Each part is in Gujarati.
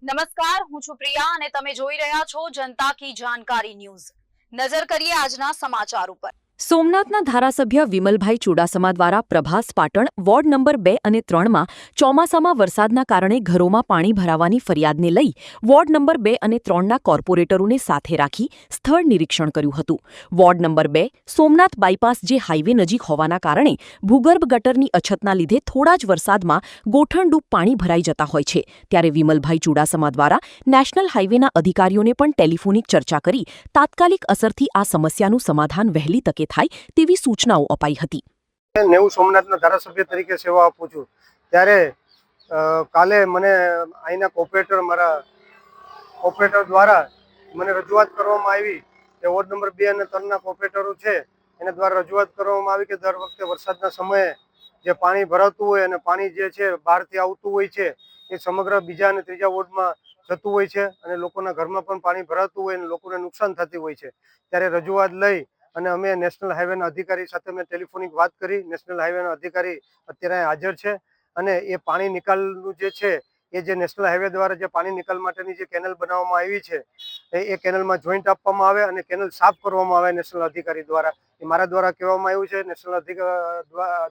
નમસ્કાર, હું છું પ્રિયા અને તમે જોઈ રહ્યા છો જનતા કી જાણકારી ન્યૂઝ। નજર કરીએ આજના સમાચાર ઉપર। સોમનાથના ધારાસભ્ય વિમલભાઈ ચુડાસમા દ્વારા પ્રભાસ પાટણ વોર્ડ નંબર 2 અને 3માં ચોમાસામાં વરસાદના કારણે ઘરોમાં પાણી ભરાવાની ફરિયાદને લઈ વોર્ડ નંબર 2 અને 3ના કોર્પોરેટરોને સાથે રાખી સ્થળ નિરીક્ષણ કર્યું હતું। વોર્ડ નંબર 2 સોમનાથ બાયપાસ જે હાઈવે નજીક હોવાના કારણે ભૂગર્ભ ગટરની અછતના લીધે થોડા જ વરસાદમાં ગોઠણડૂબ પાણી ભરાઈ જતા હોય છે। ત્યારે વિમલભાઈ ચુડાસમા દ્વારા નેશનલ હાઈવેના અધિકારીઓને પણ ટેલિફોનિક ચર્ચા કરી તાત્કાલિક અસરથી આ સમસ્યાનું સમાધાન વહેલી તકે થાય તેવી સૂચનાઓ અપાઈ હતી। નેવું સોમનાથના ધારાસભ્ય તરીકે સેવા આપું છું ત્યારે કાલે મને અહીંના મારા કોર્પોરેટર દ્વારા મને રજૂઆત કરવામાં આવી કે વોર્ડ નંબર 2 અને 3ના કોર્પોરેટરો છે એના દ્વારા રજૂઆત કરવામાં આવી કે દર વખતે વરસાદના સમયે જે પાણી ભરાતું હોય અને પાણી જે છે બહારથી આવતું હોય છે એ સમગ્ર બીજા અને ત્રીજા વોર્ડમાં જતું હોય છે અને લોકોના ઘરમાં પણ પાણી ભરાતું હોય અને લોકોને નુકસાન થતું હોય છે। ત્યારે રજૂઆત લઈ અને અમે નેશનલ હાઈવેના અધિકારી સાથે મેં ટેલિફોનિક વાત કરી। નેશનલ હાઈવેના અધિકારી અત્યારે હાજર છે અને એ પાણી નિકાલનું જે છે એ જે નેશનલ હાઈવે દ્વારા જે પાણી નિકાલ માટેની જે કેનલ બનાવવામાં આવી છે એ કેનલમાં જોઈન્ટ આપવામાં આવે અને કેનલ સાફ કરવામાં આવે નેશનલ અધિકારી દ્વારા। એ મારા દ્વારા કહેવામાં આવ્યું છે।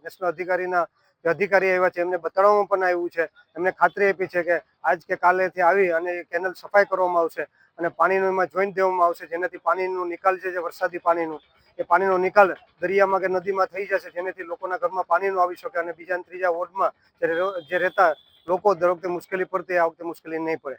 નેશનલ અધિકારીના જે અધિકારી આવ્યા છે એમને બતાડવામાં પણ આવ્યું છે। એમને ખાતરી આપી છે કે આજ કે કાલેથી આવી અને કેનલ સફાઈ કરવામાં આવશે અને પાણીનું એમાં જોઈન્ટ દેવામાં આવશે જેનાથી પાણીનો નિકાલ છે જે વરસાદી પાણીનું એ પાણીનો નિકાલ દરિયામાં કે નદીમાં થઈ જશે જેનાથી લોકોના ઘરમાં પાણી ન આવી શકે અને બીજા અને ત્રીજા વોર્ડમાં જે રહેતા લોકો દર વખતે મુશ્કેલી પડતી આ વખતે મુશ્કેલી નહીં પડે।